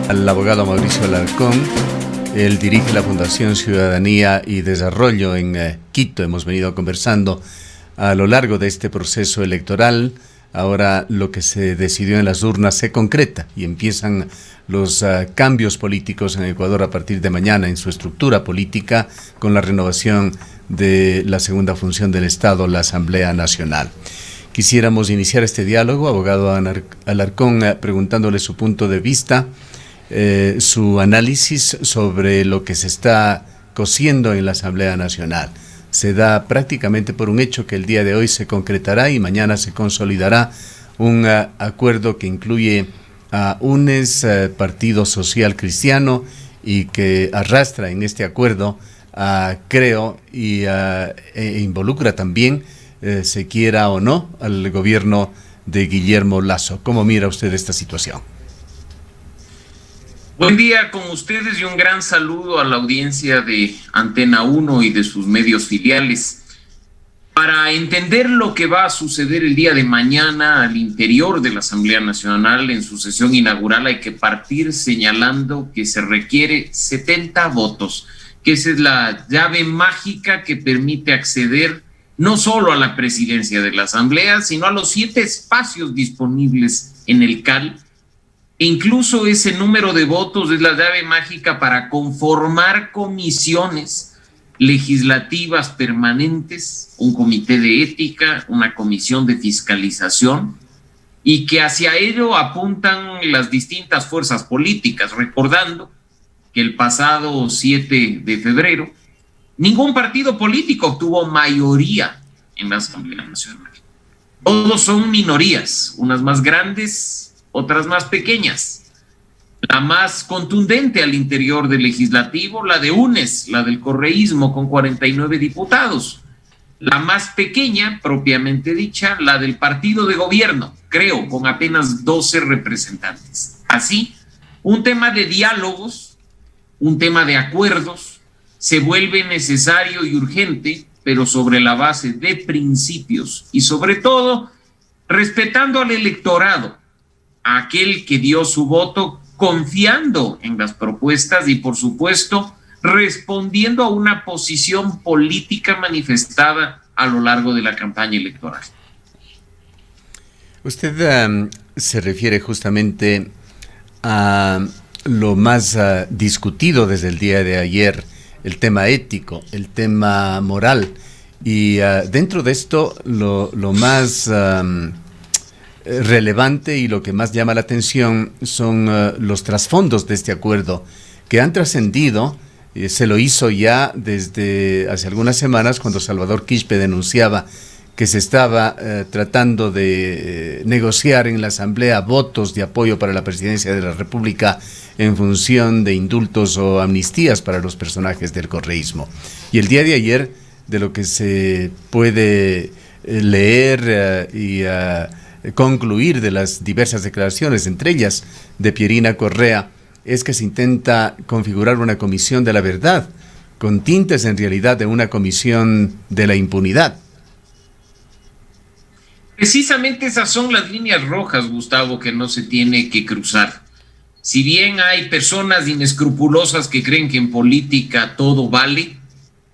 al abogado Mauricio Alarcón. Él dirige la Fundación Ciudadanía y Desarrollo en Quito. Hemos venido conversando a lo largo de este proceso electoral. Ahora lo que se decidió en las urnas se concreta y empiezan los cambios políticos en Ecuador a partir de mañana en su estructura política con la renovación de la segunda función del Estado, la Asamblea Nacional. Quisiéramos iniciar este diálogo, abogado Alarcón, preguntándole su punto de vista, su análisis sobre lo que se está cociendo en la Asamblea Nacional. Se da prácticamente por un hecho que el día de hoy se concretará y mañana se consolidará un acuerdo que incluye a UNES, Partido Social Cristiano, y que arrastra en este acuerdo, creo, e involucra también, se quiera o no, al gobierno de Guillermo Lasso. ¿Cómo mira usted esta situación? Buen día con ustedes y un gran saludo a la audiencia de Antena 1 y de sus medios filiales. Para entender lo que va a suceder el día de mañana al interior de la Asamblea Nacional en su sesión inaugural, hay que partir señalando que se requiere 70 votos, que esa es la llave mágica que permite acceder no solo a la presidencia de la Asamblea, sino a los 7 espacios disponibles en el CAL. E incluso ese número de votos es la llave mágica para conformar comisiones legislativas permanentes, un comité de ética, una comisión de fiscalización, y que hacia ello apuntan las distintas fuerzas políticas, recordando que el pasado 7 de febrero ningún partido político obtuvo mayoría en la Asamblea Nacional. Todos son minorías, unas más grandes, otras más pequeñas. La más contundente al interior del legislativo, la de UNES, la del correísmo, con 49 diputados. La más pequeña, propiamente dicha, la del partido de gobierno, creo, con apenas 12 representantes. Así, un tema de diálogos, un tema de acuerdos, se vuelve necesario y urgente, pero sobre la base de principios y sobre todo respetando al electorado, a aquel que dio su voto confiando en las propuestas y, por supuesto, respondiendo a una posición política manifestada a lo largo de la campaña electoral. Usted se refiere justamente a lo más discutido desde el día de ayer, el tema ético, el tema moral, y dentro de esto lo más relevante y lo que más llama la atención son los trasfondos de este acuerdo que han trascendido. Se lo hizo ya desde hace algunas semanas cuando Salvador Quispe denunciaba que se estaba tratando de negociar en la Asamblea votos de apoyo para la presidencia de la República en función de indultos o amnistías para los personajes del correísmo. Y el día de ayer, de lo que se puede leer y concluir de las diversas declaraciones, entre ellas de Pierina Correa, es que se intenta configurar una comisión de la verdad, con tintes en realidad de una comisión de la impunidad. Precisamente esas son las líneas rojas, Gustavo, que no se tiene que cruzar. Si bien hay personas inescrupulosas que creen que en política todo vale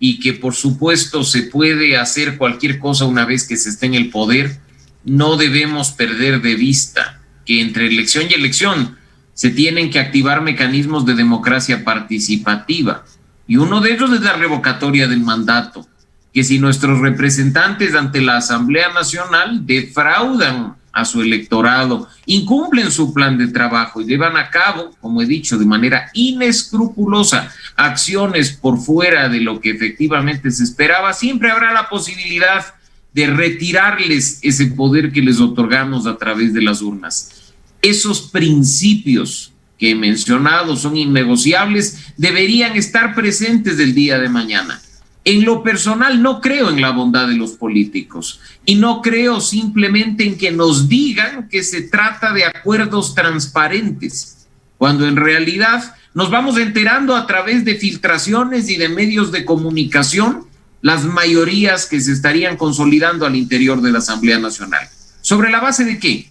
y que por supuesto se puede hacer cualquier cosa una vez que se esté en el poder, no debemos perder de vista que entre elección y elección se tienen que activar mecanismos de democracia participativa, y uno de ellos es la revocatoria del mandato, que si nuestros representantes ante la Asamblea Nacional defraudan a su electorado, incumplen su plan de trabajo y llevan a cabo, como he dicho, de manera inescrupulosa, acciones por fuera de lo que efectivamente se esperaba, siempre habrá la posibilidad de retirarles ese poder que les otorgamos a través de las urnas. Esos principios que he mencionado son innegociables, deberían estar presentes el día de mañana. En lo personal no creo en la bondad de los políticos y no creo simplemente en que nos digan que se trata de acuerdos transparentes, cuando en realidad nos vamos enterando a través de filtraciones y de medios de comunicación las mayorías que se estarían consolidando al interior de la Asamblea Nacional. ¿Sobre la base de qué?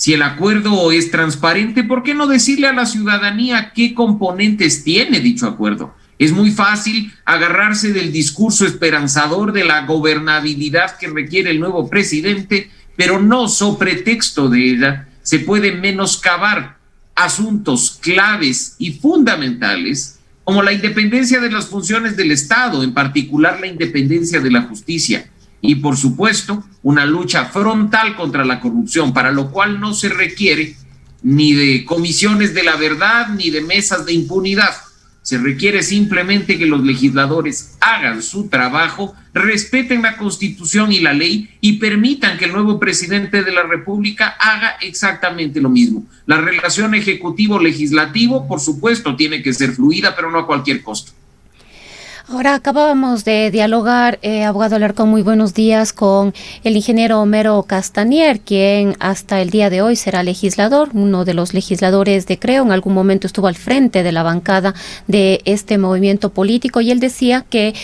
Si el acuerdo es transparente, ¿por qué no decirle a la ciudadanía qué componentes tiene dicho acuerdo? Es muy fácil agarrarse del discurso esperanzador de la gobernabilidad que requiere el nuevo presidente, pero no sobre pretexto de ella se pueden menoscabar asuntos claves y fundamentales como la independencia de las funciones del Estado, en particular la independencia de la justicia, y por supuesto una lucha frontal contra la corrupción, para lo cual no se requiere ni de comisiones de la verdad ni de mesas de impunidad. Se requiere simplemente que los legisladores hagan su trabajo, respeten la Constitución y la ley y permitan que el nuevo presidente de la República haga exactamente lo mismo. La relación ejecutivo-legislativo, por supuesto, tiene que ser fluida, pero no a cualquier costo. Ahora acabábamos de dialogar, abogado Alarcón, muy buenos días, con el ingeniero Homero Castanier, quien hasta el día de hoy será legislador, uno de los legisladores de Creo. En algún momento estuvo al frente de la bancada de este movimiento político y él decía que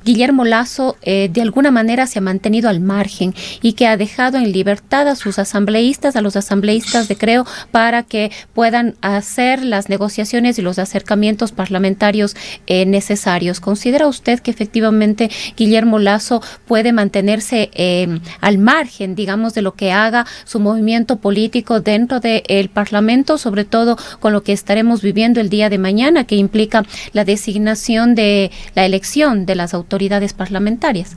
Guillermo Lasso de alguna manera se ha mantenido al margen y que ha dejado en libertad a sus asambleístas, a los asambleístas de Creo, para que puedan hacer las negociaciones y los acercamientos parlamentarios necesarios. ¿Considera usted que efectivamente Guillermo Lasso puede mantenerse al margen, digamos, de lo que haga su movimiento político dentro del Parlamento, sobre todo con lo que estaremos viviendo el día de mañana, que implica la designación de la elección de las autoridades parlamentarias?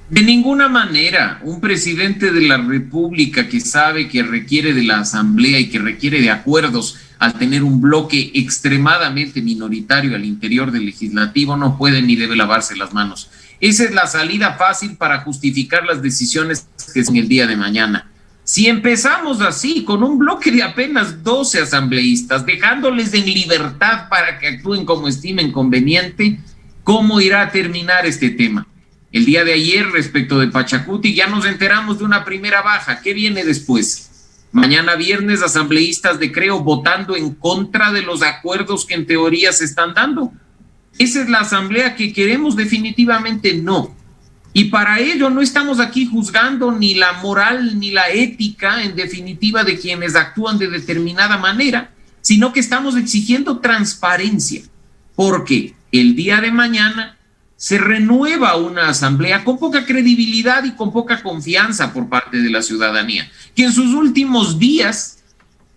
De ninguna manera. Un presidente de la República que sabe que requiere de la Asamblea y que requiere de acuerdos al tener un bloque extremadamente minoritario al interior del legislativo no puede ni debe lavarse las manos. Esa es la salida fácil para justificar las decisiones que es en el día de mañana. Si empezamos así, con un bloque de apenas 12 asambleístas, dejándoles en libertad para que actúen como estimen conveniente, ¿cómo irá a terminar este tema? El día de ayer, respecto de Pachacuti, ya nos enteramos de una primera baja. ¿Qué viene después? Mañana viernes, asambleístas de Creo votando en contra de los acuerdos que en teoría se están dando. ¿Esa es la asamblea que queremos? Definitivamente no. Y para ello no estamos aquí juzgando ni la moral ni la ética, en definitiva, de quienes actúan de determinada manera, sino que estamos exigiendo transparencia, porque el día de mañana se renueva una asamblea con poca credibilidad y con poca confianza por parte de la ciudadanía, que en sus últimos días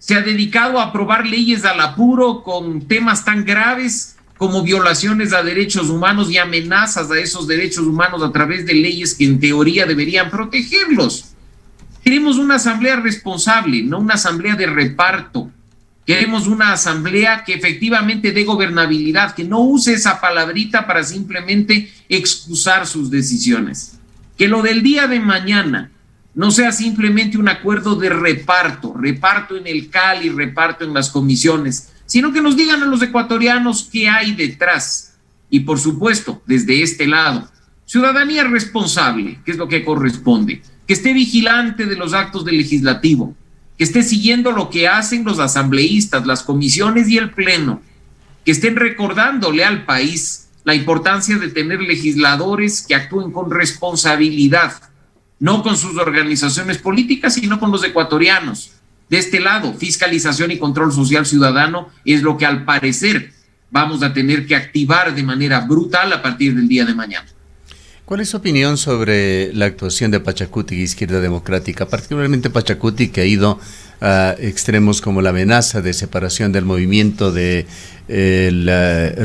se ha dedicado a aprobar leyes al apuro con temas tan graves como violaciones a derechos humanos y amenazas a esos derechos humanos a través de leyes que en teoría deberían protegerlos. Queremos una asamblea responsable, no una asamblea de reparto. Queremos una asamblea que efectivamente dé gobernabilidad, que no use esa palabrita para simplemente excusar sus decisiones. Que lo del día de mañana no sea simplemente un acuerdo de reparto, reparto en el CAL y reparto en las comisiones, sino que nos digan a los ecuatorianos qué hay detrás. Y por supuesto, desde este lado, ciudadanía responsable, que es lo que corresponde, que esté vigilante de los actos del legislativo, que esté siguiendo lo que hacen los asambleístas, las comisiones y el pleno, que estén recordándole al país la importancia de tener legisladores que actúen con responsabilidad, no con sus organizaciones políticas, sino con los ecuatorianos. De este lado, fiscalización y control social ciudadano es lo que al parecer vamos a tener que activar de manera brutal a partir del día de mañana. ¿Cuál es su opinión sobre la actuación de Pachacuti y Izquierda Democrática, particularmente Pachacuti, que ha ido a extremos como la amenaza de separación del movimiento de el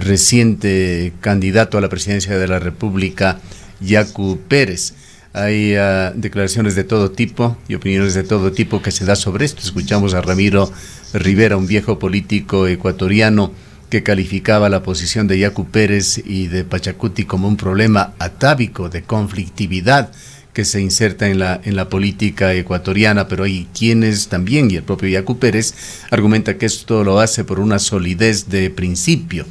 reciente candidato a la presidencia de la República, Yacu Pérez? Hay declaraciones de todo tipo y opiniones de todo tipo que se da sobre esto. Escuchamos a Ramiro Rivera, un viejo político ecuatoriano, que calificaba la posición de Yacu Pérez y de Pachacuti como un problema atávico de conflictividad que se inserta en la política ecuatoriana, pero hay quienes también, y el propio Yacu Pérez, argumenta que esto lo hace por una solidez de principio.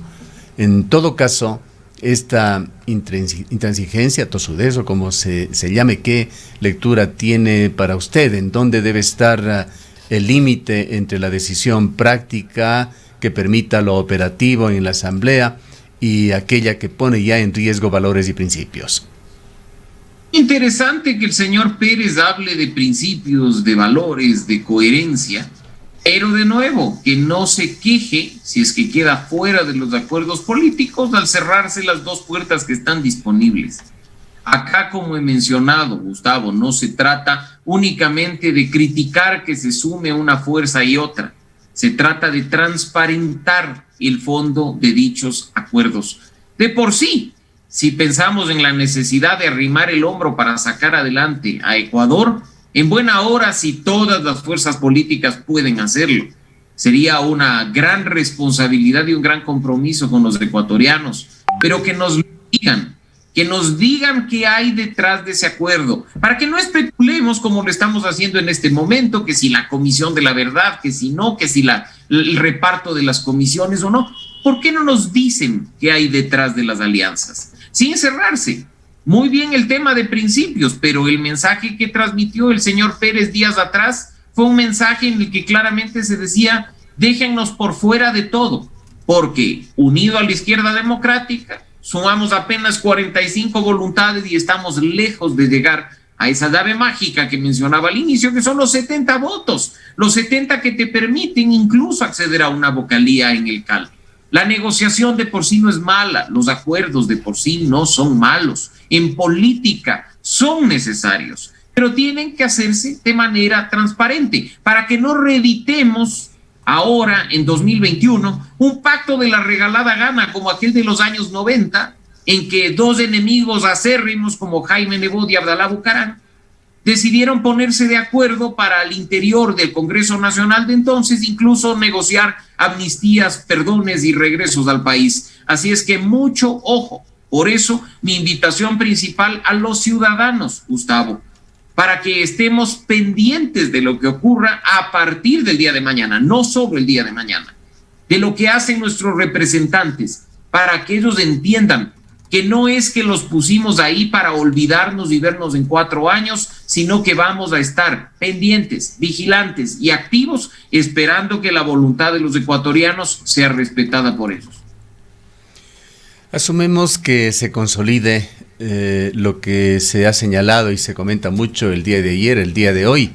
En todo caso, esta intransigencia, tosudez o como se llame, ¿qué lectura tiene para usted? ¿En dónde debe estar el límite entre la decisión práctica que permita lo operativo en la asamblea y aquella que pone ya en riesgo valores y principios? Interesante que el señor Pérez hable de principios, de valores, de coherencia, pero de nuevo, que no se queje si es que queda fuera de los acuerdos políticos al cerrarse las dos puertas que están disponibles. Acá, como he mencionado, Gustavo, no se trata únicamente de criticar que se sume una fuerza y otra. Se trata de transparentar el fondo de dichos acuerdos. De por sí, si pensamos en la necesidad de arrimar el hombro para sacar adelante a Ecuador, en buena hora si todas las fuerzas políticas pueden hacerlo. Sería una gran responsabilidad y un gran compromiso con los ecuatorianos, pero que nos digan qué hay detrás de ese acuerdo, para que no especulemos como lo estamos haciendo en este momento, que si la comisión de la verdad, que si no, que si el reparto de las comisiones o no. ¿Por qué no nos dicen qué hay detrás de las alianzas? Sin cerrarse. Muy bien el tema de principios, pero el mensaje que transmitió el señor Pérez días atrás fue un mensaje en el que claramente se decía: déjennos por fuera de todo, porque unido a la izquierda democrática, sumamos apenas 45 voluntades y estamos lejos de llegar a esa llave mágica que mencionaba al inicio, que son los 70 votos, los 70 que te permiten incluso acceder a una vocalía en el CAL. La negociación de por sí no es mala, los acuerdos de por sí no son malos, en política son necesarios, pero tienen que hacerse de manera transparente para que no reeditemos ahora, en 2021, un pacto de la regalada gana como aquel de los años 90, en que dos enemigos acérrimos como Jaime Nebot y Abdalá Bucaram decidieron ponerse de acuerdo para al interior del Congreso Nacional de entonces incluso negociar amnistías, perdones y regresos al país. Así es que mucho ojo. Por eso mi invitación principal a los ciudadanos, Gustavo, para que estemos pendientes de lo que ocurra a partir del día de mañana, no solo el día de mañana, de lo que hacen nuestros representantes, para que ellos entiendan que no es que los pusimos ahí para olvidarnos y vernos en 4 años, sino que vamos a estar pendientes, vigilantes y activos, esperando que la voluntad de los ecuatorianos sea respetada por ellos. Asumimos que se consolide lo que se ha señalado y se comenta mucho el día de ayer, el día de hoy,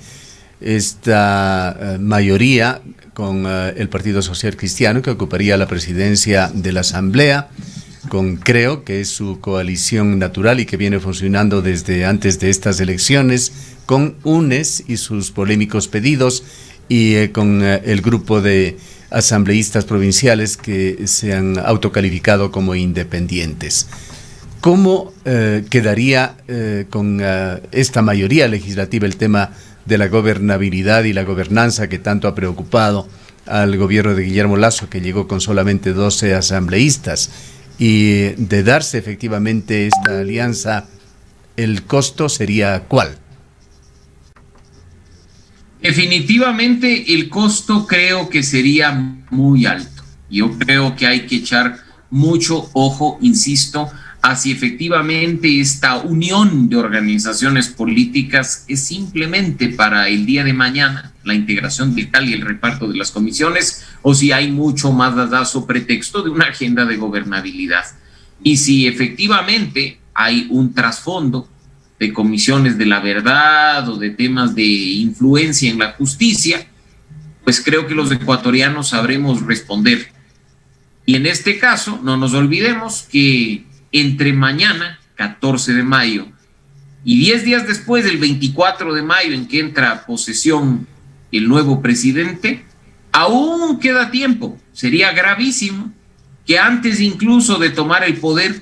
esta mayoría con el Partido Social Cristiano que ocuparía la presidencia de la Asamblea, con Creo, que es su coalición natural y que viene funcionando desde antes de estas elecciones, con UNES y sus polémicos pedidos, y con el grupo de asambleístas provinciales que se han autocalificado como independientes. ¿Cómo quedaría con esta mayoría legislativa el tema de la gobernabilidad y la gobernanza que tanto ha preocupado al gobierno de Guillermo Lasso, que llegó con solamente 12 asambleístas? Y de darse efectivamente esta alianza, ¿el costo sería cuál? Definitivamente el costo creo que sería muy alto. Yo creo que hay que echar mucho ojo, insisto, a si efectivamente esta unión de organizaciones políticas es simplemente para el día de mañana, la integración del CAL y el reparto de las comisiones, o si hay mucho más dazo pretexto de una agenda de gobernabilidad. Y si efectivamente hay un trasfondo de comisiones de la verdad o de temas de influencia en la justicia, pues creo que los ecuatorianos sabremos responder. Y en este caso, no nos olvidemos que entre mañana, 14 de mayo, y 10 días después, el 24 de mayo, en que entra a posesión el nuevo presidente, aún queda tiempo. Sería gravísimo que antes incluso de tomar el poder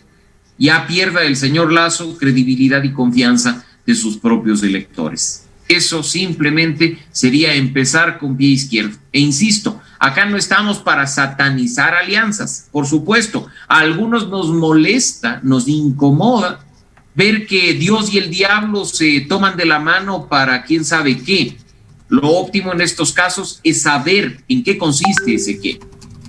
ya pierda el señor Lasso credibilidad y confianza de sus propios electores. Eso simplemente sería empezar con pie izquierdo. E insisto, acá no estamos para satanizar alianzas. Por supuesto, a algunos nos molesta, nos incomoda ver que Dios y el diablo se toman de la mano para quién sabe qué. Lo óptimo en estos casos es saber en qué consiste ese qué.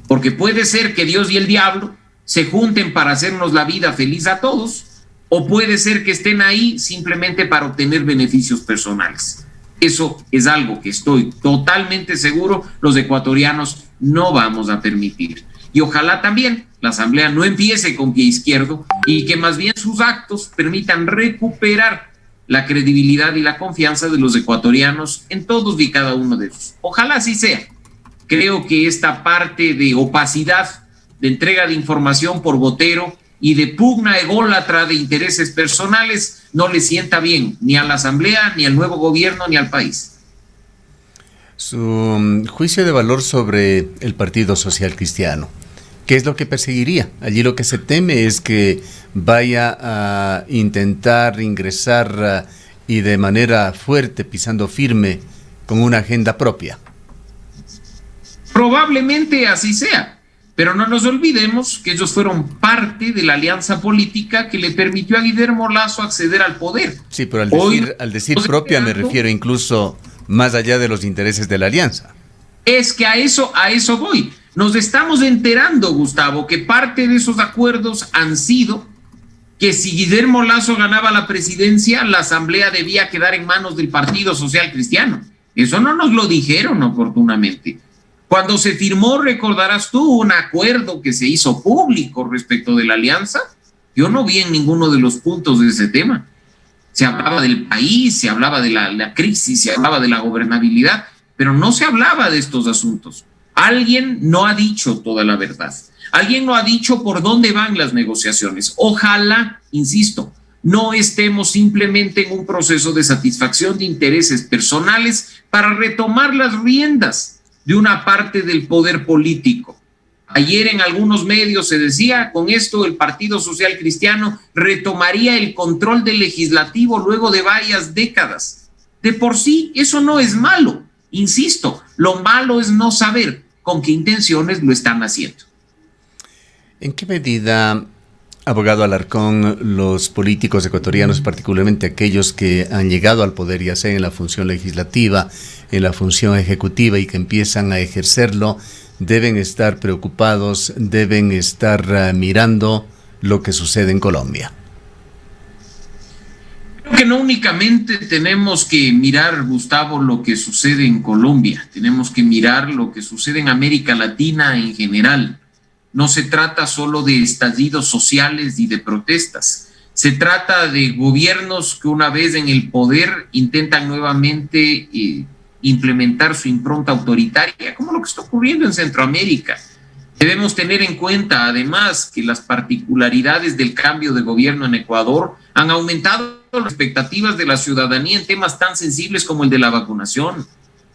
Porque puede ser que Dios y el diablo se junten para hacernos la vida feliz a todos, o puede ser que estén ahí simplemente para obtener beneficios personales. Eso es algo que estoy totalmente seguro los ecuatorianos no vamos a permitir. Y ojalá también la Asamblea no empiece con pie izquierdo y que más bien sus actos permitan recuperar la credibilidad y la confianza de los ecuatorianos en todos y cada uno de ellos. Ojalá así sea. Creo que esta parte de opacidad, de entrega de información por gotero y de pugna ególatra de intereses personales no le sienta bien ni a la Asamblea, ni al nuevo gobierno, ni al país. Su juicio de valor sobre el Partido Social Cristiano, ¿qué es lo que perseguiría? Allí lo que se teme es que vaya a intentar ingresar y de manera fuerte, pisando firme, con una agenda propia. Probablemente así sea, pero no nos olvidemos que ellos fueron parte de la alianza política que le permitió a Guillermo Lasso acceder al poder. Sí, pero al decir propia me refiero incluso más allá de los intereses de la alianza. Es que a eso voy. Nos estamos enterando, Gustavo, que parte de esos acuerdos han sido que si Guillermo Lasso ganaba la presidencia, la asamblea debía quedar en manos del Partido Social Cristiano. Eso no nos lo dijeron oportunamente. Cuando se firmó, recordarás tú, un acuerdo que se hizo público respecto de la alianza, yo no vi en ninguno de los puntos de ese tema. Se hablaba del país, se hablaba de la crisis, se hablaba de la gobernabilidad, pero no se hablaba de estos asuntos. Alguien no ha dicho toda la verdad. Alguien no ha dicho por dónde van las negociaciones. Ojalá, insisto, no estemos simplemente en un proceso de satisfacción de intereses personales para retomar las riendas de una parte del poder político. Ayer en algunos medios se decía, con esto el Partido Social Cristiano retomaría el control del legislativo luego de varias décadas. De por sí, eso no es malo. Insisto, lo malo es no saber con qué intenciones lo están haciendo. ¿En qué medida, abogado Alarcón, los políticos ecuatorianos, particularmente aquellos que han llegado al poder, ya sea en la función legislativa, en la función ejecutiva y que empiezan a ejercerlo, deben estar preocupados, deben estar mirando lo que sucede en Colombia? Creo que no únicamente tenemos que mirar, Gustavo, lo que sucede en Colombia, tenemos que mirar lo que sucede en América Latina en general. No se trata solo de estallidos sociales y de protestas. Se trata de gobiernos que una vez en el poder intentan nuevamente implementar su impronta autoritaria, como lo que está ocurriendo en Centroamérica. Debemos tener en cuenta, además, que las particularidades del cambio de gobierno en Ecuador han aumentado las expectativas de la ciudadanía en temas tan sensibles como el de la vacunación.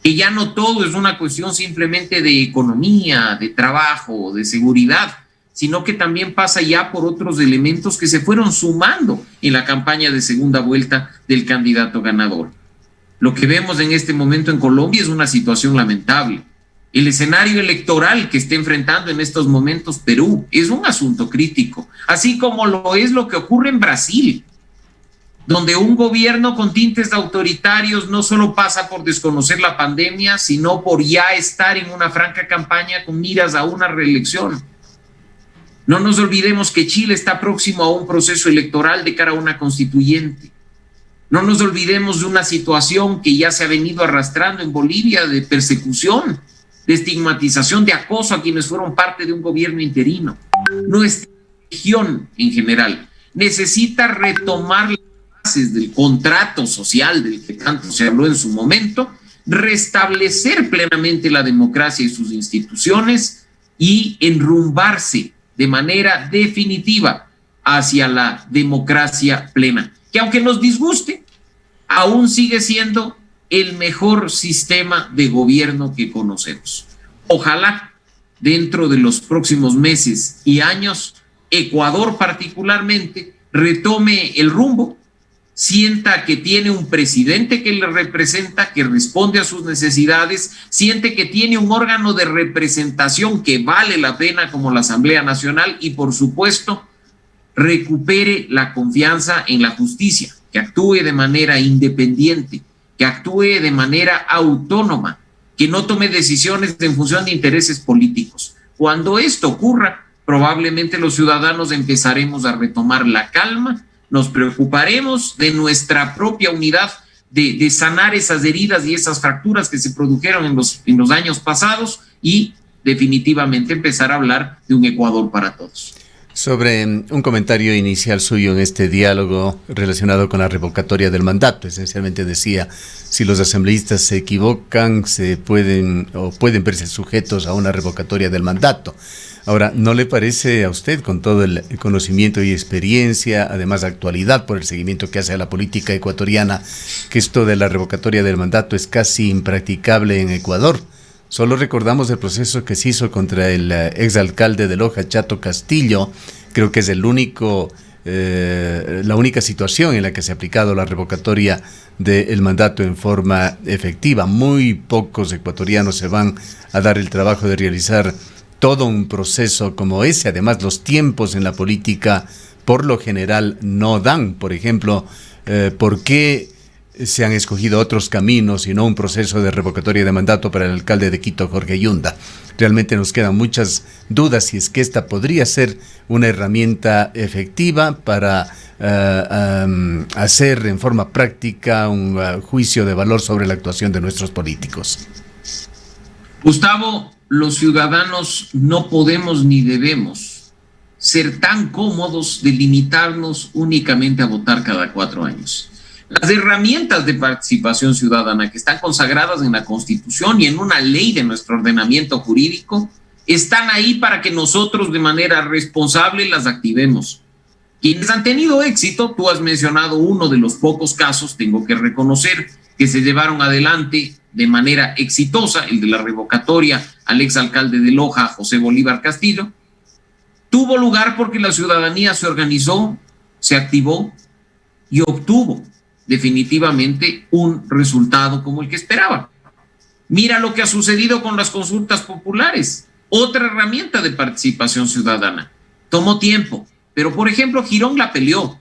Que ya no todo es una cuestión simplemente de economía, de trabajo, de seguridad, sino que también pasa ya por otros elementos que se fueron sumando en la campaña de segunda vuelta del candidato ganador. Lo que vemos en este momento en Colombia es una situación lamentable. El escenario electoral que está enfrentando en estos momentos Perú es un asunto crítico, así como lo es lo que ocurre en Brasil, donde un gobierno con tintes autoritarios no solo pasa por desconocer la pandemia, sino por ya estar en una franca campaña con miras a una reelección. No nos olvidemos que Chile está próximo a un proceso electoral de cara a una constituyente. No nos olvidemos de una situación que ya se ha venido arrastrando en Bolivia de persecución, de estigmatización, de acoso a quienes fueron parte de un gobierno interino. Nuestra región en general necesita retomar del contrato social del que tanto se habló en su momento, restablecer plenamente la democracia y sus instituciones y enrumbarse de manera definitiva hacia la democracia plena, que aunque nos disguste, aún sigue siendo el mejor sistema de gobierno que conocemos. Ojalá dentro de los próximos meses y años, Ecuador particularmente retome el rumbo, sienta que tiene un presidente que le representa, que responde a sus necesidades, siente que tiene un órgano de representación que vale la pena como la Asamblea Nacional y, por supuesto, recupere la confianza en la justicia, que actúe de manera independiente, que actúe de manera autónoma, que no tome decisiones en función de intereses políticos. Cuando esto ocurra, probablemente los ciudadanos empezaremos a retomar la calma, nos preocuparemos de nuestra propia unidad, de sanar esas heridas y esas fracturas que se produjeron en los años pasados y definitivamente empezar a hablar de un Ecuador para todos. Sobre un comentario inicial suyo en este diálogo relacionado con la revocatoria del mandato. Esencialmente decía, si los asambleístas se equivocan, pueden verse sujetos a una revocatoria del mandato. Ahora, ¿no le parece a usted, con todo el conocimiento y experiencia, además de actualidad por el seguimiento que hace a la política ecuatoriana, que esto de la revocatoria del mandato es casi impracticable en Ecuador? Solo recordamos el proceso que se hizo contra el exalcalde de Loja, Chato Castillo. Creo que es la única situación en la que se ha aplicado la revocatoria del mandato en forma efectiva. Muy pocos ecuatorianos se van a dar el trabajo de realizar todo un proceso como ese. Además, los tiempos en la política por lo general no dan. Por ejemplo, ¿por qué se han escogido otros caminos y no un proceso de revocatoria de mandato para el alcalde de Quito, Jorge Yunda? Realmente nos quedan muchas dudas si es que esta podría ser una herramienta efectiva para hacer en forma práctica un juicio de valor sobre la actuación de nuestros políticos. Gustavo, los ciudadanos no podemos ni debemos ser tan cómodos de limitarnos únicamente a votar cada 4 años. Las herramientas de participación ciudadana que están consagradas en la Constitución y en una ley de nuestro ordenamiento jurídico están ahí para que nosotros de manera responsable las activemos. Quienes han tenido éxito, tú has mencionado uno de los pocos casos, tengo que reconocer, que se llevaron adelante de manera exitosa, el de la revocatoria al exalcalde de Loja, José Bolívar Castillo, tuvo lugar porque la ciudadanía se organizó, se activó y obtuvo definitivamente un resultado como el que esperaba. Mira lo que ha sucedido con las consultas populares, otra herramienta de participación ciudadana. Tomó tiempo, pero por ejemplo Girón la peleó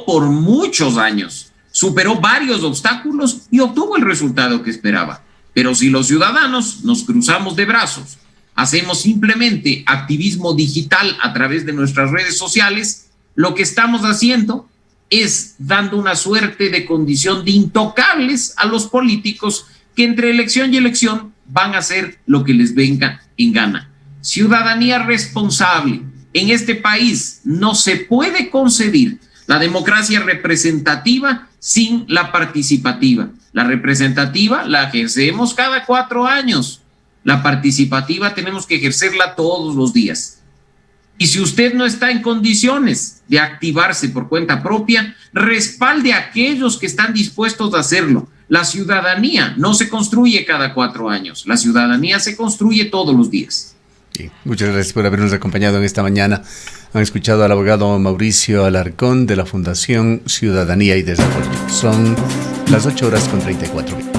por muchos años, superó varios obstáculos y obtuvo el resultado que esperaba. Pero si los ciudadanos nos cruzamos de brazos, hacemos simplemente activismo digital a través de nuestras redes sociales, lo que estamos haciendo es dando una suerte de condición de intocables a los políticos que entre elección y elección van a hacer lo que les venga en gana. Ciudadanía responsable. En este país no se puede concebir la democracia representativa sin la participativa. La representativa la ejercemos cada 4 años. La participativa tenemos que ejercerla todos los días. Y si usted no está en condiciones de activarse por cuenta propia, respalde a aquellos que están dispuestos a hacerlo. La ciudadanía no se construye cada 4 años, la ciudadanía se construye todos los días. Sí, muchas gracias por habernos acompañado en esta mañana. Han escuchado al abogado Mauricio Alarcón de la Fundación Ciudadanía y Desarrollo. Son las 8:34 minutos.